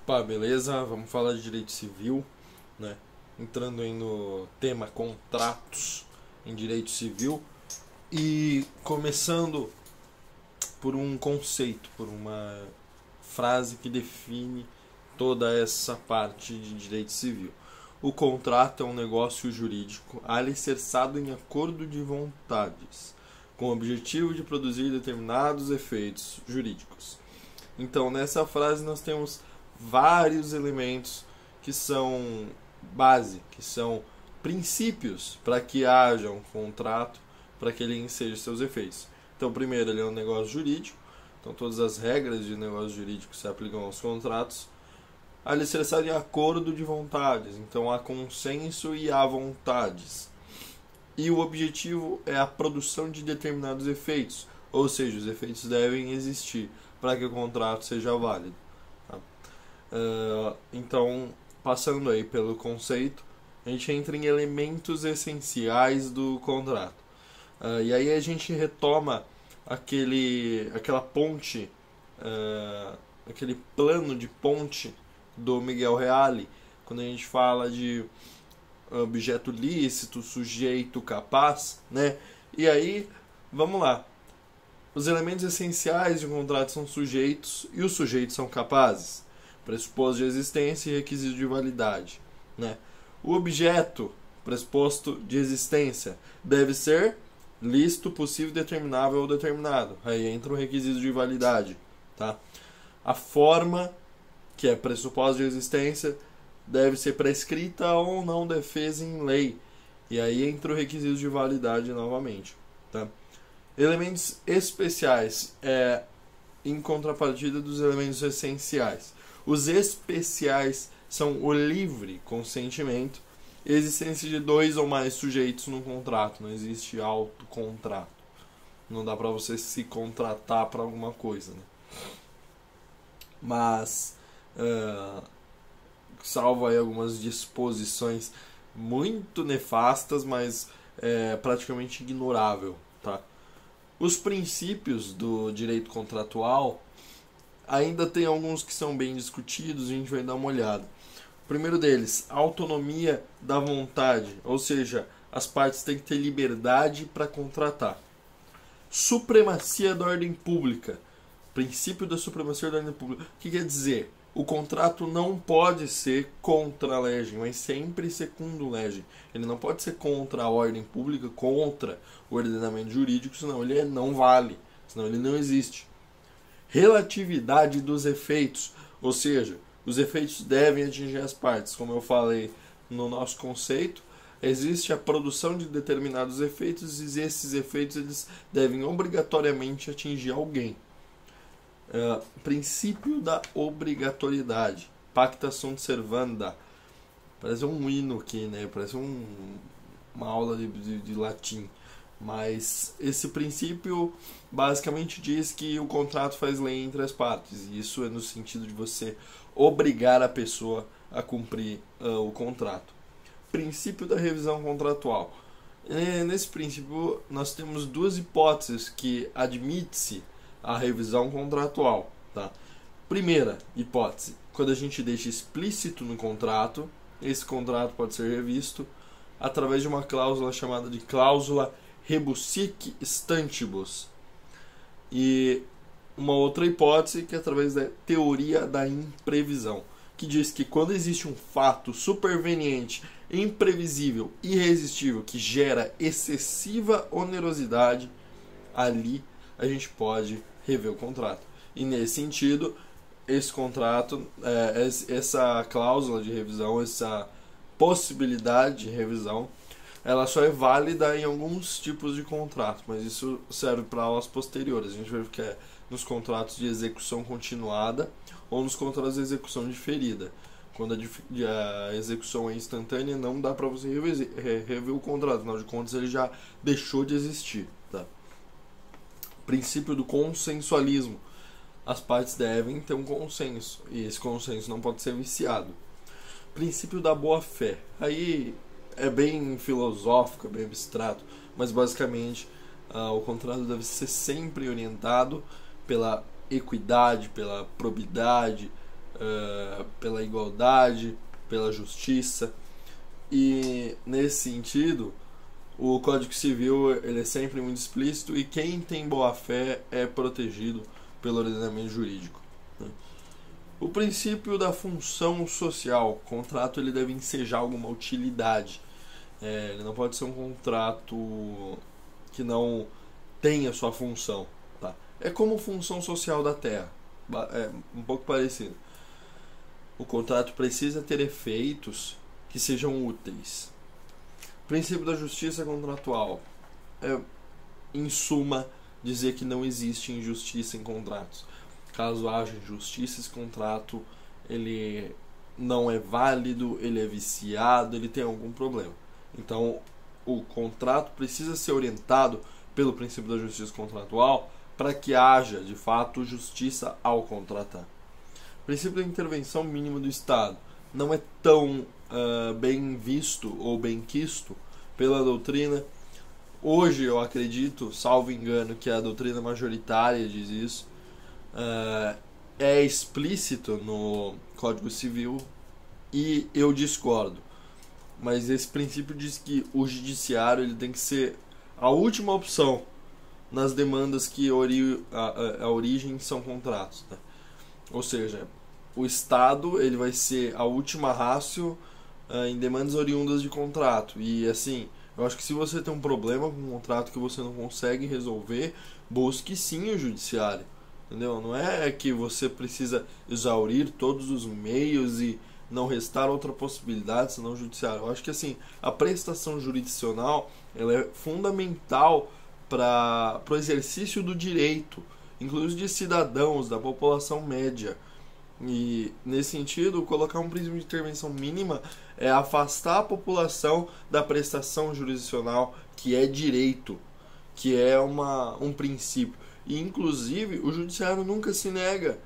Pá, beleza? Vamos falar de direito civil, né? Entrando aí no tema contratos em direito civil e começando por um conceito, por uma frase que define toda essa parte de direito civil. O contrato é um negócio jurídico alicerçado em acordo de vontades, com o objetivo de produzir determinados efeitos jurídicos. Então, nessa frase nós temos vários elementos que são base, que são princípios para que haja um contrato, para que ele enseje seus efeitos. Então, primeiro, ele é um negócio jurídico, então todas as regras de negócio jurídico se aplicam aos contratos. Alicerçado em acordo de vontades, então há consenso e há vontades. E o objetivo é a produção de determinados efeitos, ou seja, os efeitos devem existir para que o contrato seja válido. Tá? Então, passando aí pelo conceito, a gente entra em elementos essenciais do contrato. E aí a gente retoma aquela ponte, aquele plano de ponte do Miguel Reale, quando a gente fala de objeto lícito, sujeito capaz, né? E aí, vamos lá. Os elementos essenciais de um contrato são sujeitos e os sujeitos são capazes. Pressuposto de existência e requisito de validade, né? O objeto, pressuposto de existência, deve ser lícito, possível, determinável ou determinado. Aí entra o requisito de validade, tá? A forma, que é pressuposto de existência, deve ser prescrita ou não defesa em lei. E aí entra o requisito de validade novamente, tá? Elementos especiais em contrapartida dos elementos essenciais. Os especiais são o livre consentimento e a existência de dois ou mais sujeitos no contrato. Não existe autocontrato. Não dá para você se contratar para alguma coisa, né? Mas salvo aí algumas disposições muito nefastas, mas praticamente ignorável, tá? Os princípios do direito contratual ainda tem alguns que são bem discutidos, a gente vai dar uma olhada. O primeiro deles, autonomia da vontade, ou seja, as partes têm que ter liberdade para contratar. Supremacia da ordem pública, princípio da supremacia da ordem pública. O que quer dizer? O contrato não pode ser contra a legem, mas sempre secundo legem. Ele não pode ser contra a ordem pública, contra o ordenamento jurídico, senão ele não vale, senão ele não existe. Relatividade dos efeitos, ou seja, os efeitos devem atingir as partes. Como eu falei no nosso conceito, existe a produção de determinados efeitos e esses efeitos eles devem obrigatoriamente atingir alguém. Princípio da obrigatoriedade, pacta sunt servanda, parece um hino aqui, né? Parece uma aula de latim, mas esse princípio basicamente diz que o contrato faz lei entre as partes, e isso é no sentido de você obrigar a pessoa a cumprir o contrato. Princípio da revisão contratual. Nesse princípio nós temos duas hipóteses que admite-se a revisão contratual, tá? Primeira hipótese, quando a gente deixa explícito no contrato, esse contrato pode ser revisto através de uma cláusula chamada de cláusula rebusic stantibus. E uma outra hipótese que é através da teoria da imprevisão, que diz que quando existe um fato superveniente, imprevisível, irresistível, que gera excessiva onerosidade, ali a gente pode rever o contrato. E nesse sentido, esse contrato, essa cláusula de revisão, essa possibilidade de revisão, ela só é válida em alguns tipos de contrato, mas isso serve para aulas posteriores. A gente vai ver que é nos contratos de execução continuada ou nos contratos de execução diferida. Quando a execução é instantânea, não dá para você rever o contrato, afinal de contas ele já deixou de existir, tá? Princípio do consensualismo. As partes devem ter um consenso e esse consenso não pode ser viciado. Princípio da boa-fé. Aí é bem filosófico, é bem abstrato, mas basicamente o contrato deve ser sempre orientado pela equidade, pela probidade, pela igualdade, pela justiça. E nesse sentido, o Código Civil ele é sempre muito explícito e quem tem boa fé é protegido pelo ordenamento jurídico. O princípio da função social, o contrato ele deve ensejar alguma utilidade. Ele não pode ser um contrato que não tenha sua função. Tá? É como função social da Terra, é um pouco parecido. O contrato precisa ter efeitos que sejam úteis. O princípio da justiça contratual é, em suma, dizer que não existe injustiça em contratos. Caso haja injustiça, esse contrato ele não é válido, ele é viciado, ele tem algum problema. Então, o contrato precisa ser orientado pelo princípio da justiça contratual para que haja, de fato, justiça ao contratar. O princípio da intervenção mínima do Estado não é tão bem visto ou bem quisto pela doutrina. Hoje eu acredito, salvo engano, que a doutrina majoritária diz isso. É explícito no Código Civil e eu discordo. Mas esse princípio diz que o judiciário ele tem que ser a última opção nas demandas que a origem são contratos. Né? Ou seja, o Estado ele vai ser a última ratio em demandas oriundas de contrato. E assim, eu acho que se você tem um problema com um contrato que você não consegue resolver, busque sim o judiciário. Entendeu? Não é que você precisa exaurir todos os meios e não restar outra possibilidade senão o judiciário. Eu acho que assim, a prestação jurisdicional ela é fundamental para o exercício do direito, inclusive de cidadãos, da população média. E nesse sentido, colocar um princípio de intervenção mínima é afastar a população da prestação jurisdicional, que é direito, que é um princípio. E inclusive o judiciário nunca se nega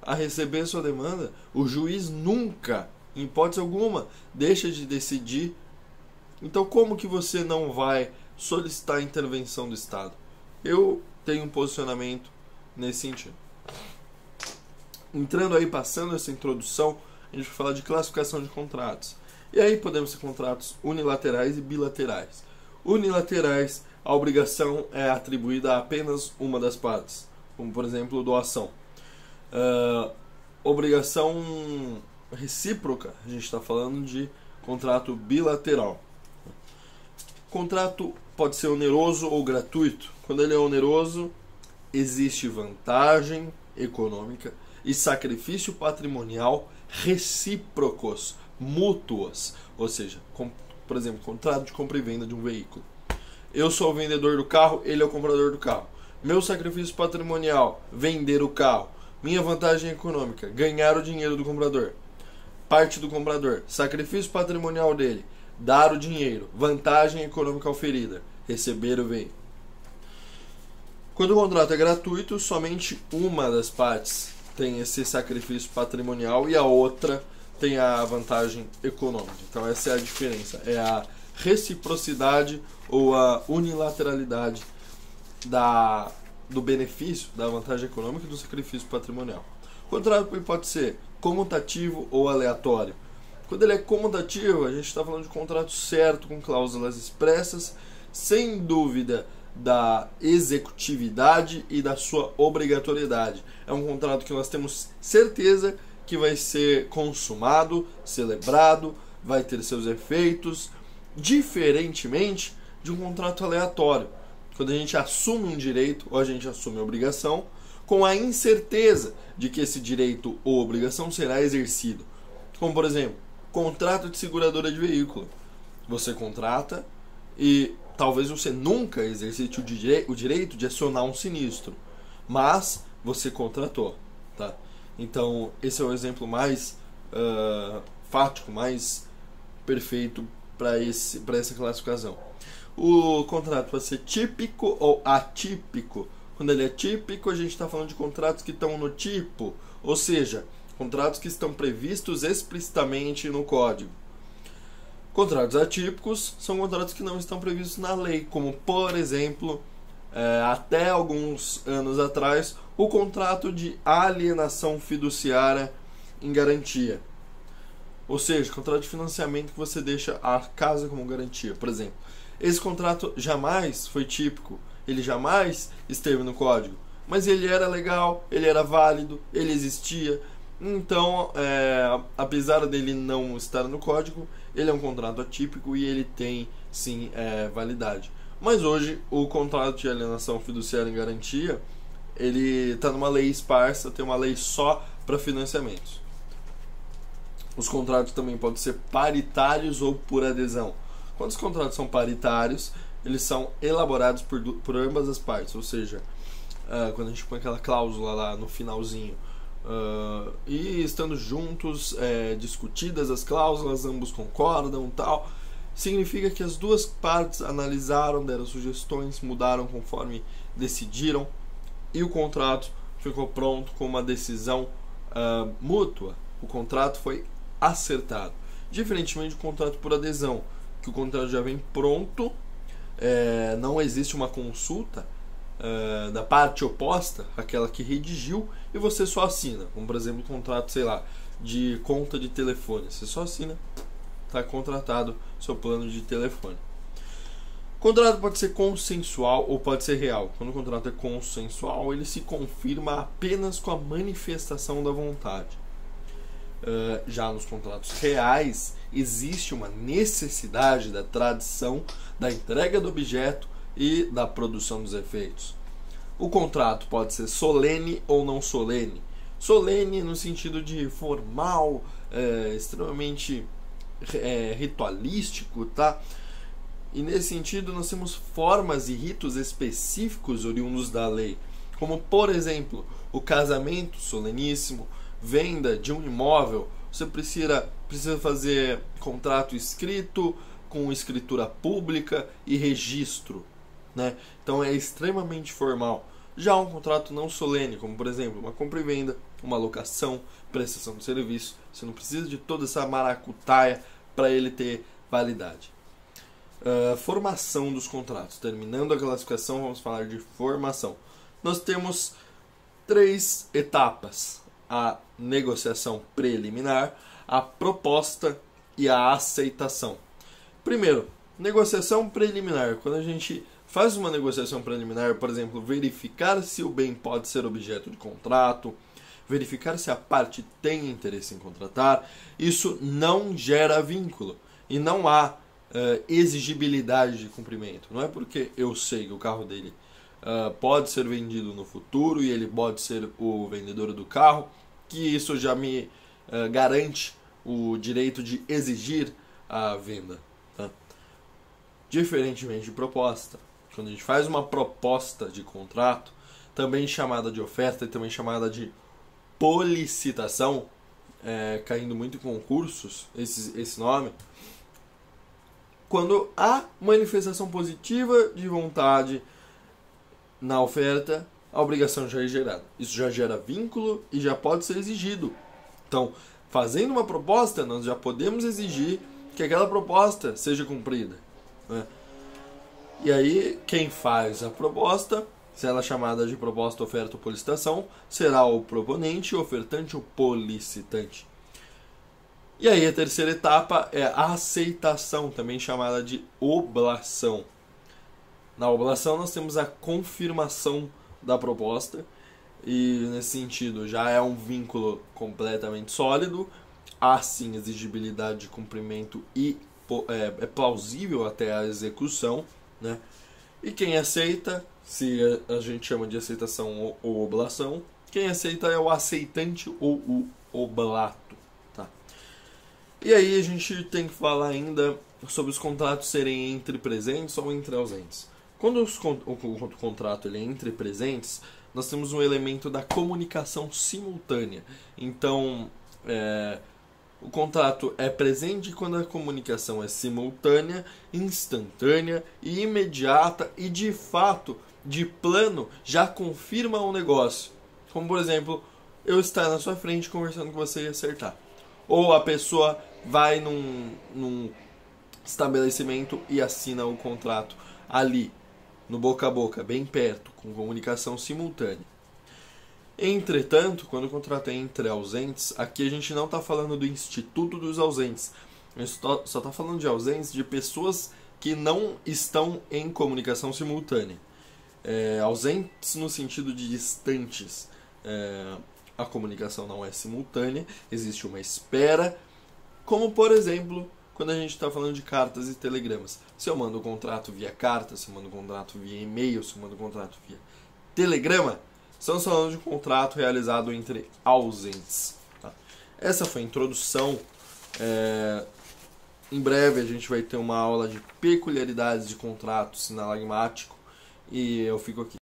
a receber sua demanda. O juiz nunca, em hipótese alguma, deixa de decidir. Então como que você não vai solicitar a intervenção do Estado? Eu tenho um posicionamento nesse sentido. Entrando aí, passando essa introdução, a gente vai falar de classificação de contratos. E aí podemos ter contratos unilaterais e bilaterais. Unilaterais, a obrigação é atribuída a apenas uma das partes, como por exemplo doação. Obrigação recíproca, a gente está falando de contrato bilateral. Contrato pode ser oneroso ou gratuito. Quando ele é oneroso, existe vantagem econômica e sacrifício patrimonial recíprocos, mútuos. Ou seja, por exemplo, contrato de compra e venda de um veículo. Eu sou o vendedor do carro, ele é o comprador do carro. Meu sacrifício patrimonial, vender o carro. Minha vantagem econômica, ganhar o dinheiro do comprador. Parte do comprador, sacrifício patrimonial dele, dar o dinheiro. Vantagem econômica oferida, receber o veículo. Quando o contrato é gratuito, somente uma das partes tem esse sacrifício patrimonial e a outra tem a vantagem econômica. Então essa é a diferença, é a reciprocidade ou a unilateralidade do benefício, da vantagem econômica e do sacrifício patrimonial. O contrato pode ser comutativo ou aleatório. Quando ele é comutativo, a gente está falando de contrato certo, com cláusulas expressas, sem dúvida da executividade e da sua obrigatoriedade. É um contrato que nós temos certeza que vai ser consumado, celebrado, vai ter seus efeitos, diferentemente de um contrato aleatório, quando a gente assume um direito ou a gente assume a obrigação com a incerteza de que esse direito ou obrigação será exercido. Como, por exemplo, contrato de seguradora de veículo. Você contrata e talvez você nunca exercite o direito de acionar um sinistro, mas você contratou. Tá? Então, esse é o exemplo mais fático, mais perfeito para essa classificação. O contrato pode ser típico ou atípico. Quando ele é típico, a gente está falando de contratos que estão no tipo, ou seja, contratos que estão previstos explicitamente no código. Contratos atípicos são contratos que não estão previstos na lei, como por exemplo, até alguns anos atrás, o contrato de alienação fiduciária em garantia. Ou seja, contrato de financiamento que você deixa a casa como garantia. Por exemplo, esse contrato jamais foi típico, ele jamais esteve no código, mas ele era legal, ele era válido, ele existia. Então, apesar dele não estar no código, ele é um contrato atípico e ele tem, sim, validade. Mas hoje, o contrato de alienação fiduciária em garantia, ele está numa lei esparsa, tem uma lei só para financiamentos. Os contratos também podem ser paritários ou por adesão. Quando os contratos são paritários, eles são elaborados por ambas as partes, ou seja, quando a gente põe aquela cláusula lá no finalzinho, e estando juntos, discutidas as cláusulas, ambos concordam, tal, significa que as duas partes analisaram, deram sugestões, mudaram conforme decidiram, e o contrato ficou pronto com uma decisão mútua. O contrato foi acertado, diferentemente do contrato por adesão, que o contrato já vem pronto, não existe uma consulta da parte oposta, aquela que redigiu, e você só assina. Como, por exemplo, um contrato, sei lá, de conta de telefone. Você só assina, está contratado seu plano de telefone. O contrato pode ser consensual ou pode ser real. Quando o contrato é consensual, ele se confirma apenas com a manifestação da vontade. Já nos contratos reais, existe uma necessidade da tradição, da entrega do objeto e da produção dos efeitos. O contrato pode ser solene ou não solene. Solene no sentido de formal, extremamente ritualístico, tá? E nesse sentido nós temos formas e ritos específicos oriundos da lei, como por exemplo o casamento soleníssimo, venda de um imóvel. Você precisa fazer contrato escrito, com escritura pública e registro, né? Então é extremamente formal. Já um contrato não solene, como por exemplo uma compra e venda, uma locação, prestação de serviço, você não precisa de toda essa maracutaia para ele ter validade. Formação dos contratos. Terminando a classificação, vamos falar de formação. Nós temos 3 etapas: a negociação preliminar, a proposta e a aceitação. Primeiro, negociação preliminar. Quando a gente faz uma negociação preliminar, por exemplo, verificar se o bem pode ser objeto de contrato, verificar se a parte tem interesse em contratar, isso não gera vínculo e não há exigibilidade de cumprimento. Não é porque eu sei que o carro dele pode ser vendido no futuro e ele pode ser o vendedor do carro que isso já me garante o direito de exigir a venda. Tá? Diferentemente de proposta. Quando a gente faz uma proposta de contrato, também chamada de oferta e também chamada de policitação, caindo muito em concursos esse nome, quando há manifestação positiva de vontade na oferta, a obrigação já é gerada. Isso já gera vínculo e já pode ser exigido. Então, fazendo uma proposta, nós já podemos exigir que aquela proposta seja cumprida, né? E aí, quem faz a proposta, se ela é chamada de proposta, oferta ou policitação, será o proponente, o ofertante ou policitante. E aí, a terceira etapa é a aceitação, também chamada de oblação. Na oblação, nós temos a confirmação da proposta, e nesse sentido já é um vínculo completamente sólido, há sim exigibilidade de cumprimento e é plausível até a execução, né? E quem aceita, se a gente chama de aceitação ou oblação, quem aceita é o aceitante ou o oblato, tá? E aí a gente tem que falar ainda sobre os contratos serem entre presentes ou entre ausentes. Quando o contrato ele é entre presentes, nós temos um elemento da comunicação simultânea. Então, o contrato é presente quando a comunicação é simultânea, instantânea e imediata e, de fato, de plano, já confirma o negócio. Como, por exemplo, eu estar na sua frente conversando com você e acertar. Ou a pessoa vai num estabelecimento e assina o contrato ali, no boca a boca, bem perto, com comunicação simultânea. Entretanto, quando o contrato é entre ausentes, aqui a gente não está falando do Instituto dos Ausentes. A gente só está falando de ausentes de pessoas que não estão em comunicação simultânea. Ausentes no sentido de distantes. A comunicação não é simultânea, existe uma espera, como por exemplo, quando a gente está falando de cartas e telegramas. Se eu mando um contrato via carta, se eu mando um contrato via e-mail, se eu mando um contrato via telegrama, estamos falando de um contrato realizado entre ausentes. Tá? Essa foi a introdução. Em breve a gente vai ter uma aula de peculiaridades de contrato sinalagmático e eu fico aqui.